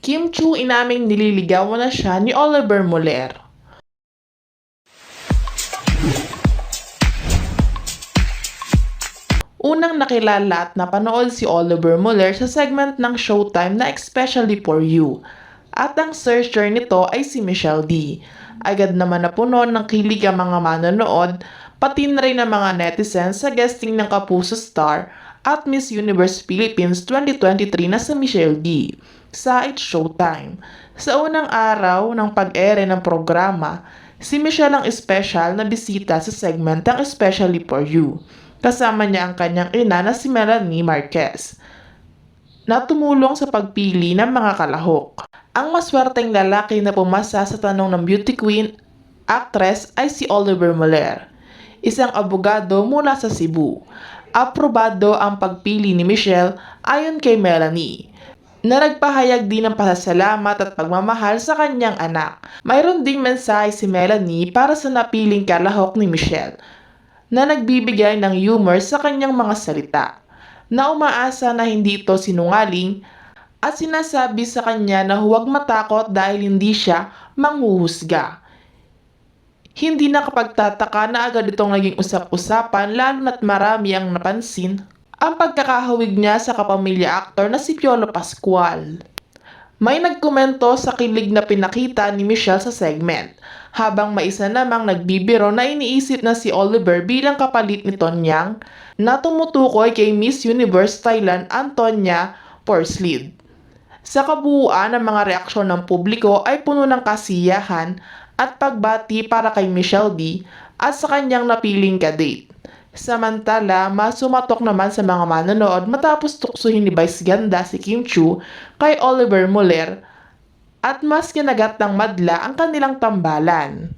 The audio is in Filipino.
Kim Chiu inaming nililigawan na siya ni Oliver Muller. Unang nakilala at napanood si Oliver Muller sa segment ng Showtime na Especially for You. At ang searcher nito ay si Michelle D. Agad naman napuno ng kilig ang mga manonood, pati na rin ang mga netizens sa guesting ng Kapuso Star at Miss Universe Philippines 2023 na sa Michelle D. Sa It's Showtime. Sa unang araw ng pag-ere ng programa, si Michelle ang special na bisita sa segment ng Especially for You. Kasama niya ang kanyang ina na si Melanie Marquez, na tumulong sa pagpili ng mga kalahok. Ang maswerteng lalaki na pumasa sa tanong ng beauty queen actress ay si Oliver Muller, isang abogado mula sa Cebu. Aprobado ang pagpili ni Michelle ayon kay Melanie, na nagpahayag din ng pasasalamat at pagmamahal sa kanyang anak. Mayroon ding mensahe si Melanie para sa napiling kalahok ni Michelle, na nagbibigay ng humor sa kanyang mga salita, na umaasa na hindi ito sinungaling at sinasabi sa kanya na huwag matakot dahil hindi siya manghuhusga. Hindi nakapagtataka na agad itong naging usap-usapan lalo na't marami ang napansin ang pagkakahawig niya sa kapamilya aktor na si Piolo Pascual. May nagkomento sa kilig na pinakita ni Michelle sa segment, habang may isa namang nagbibiro na iniisip na si Oliver bilang kapalit ni Tonyang na tumutukoy kay Miss Universe Thailand Antonia Porslid. Sa kabuuan ng mga reaksyon ng publiko ay puno ng kasiyahan at pagbati para kay Michelle D at sa kanyang napiling kadate. Samantala, masumatok naman sa mga manonood matapos tuksuhin ni Vice Ganda si Kim Chiu kay Oliver Muller at mas kinagat ng madla ang kanilang tambalan.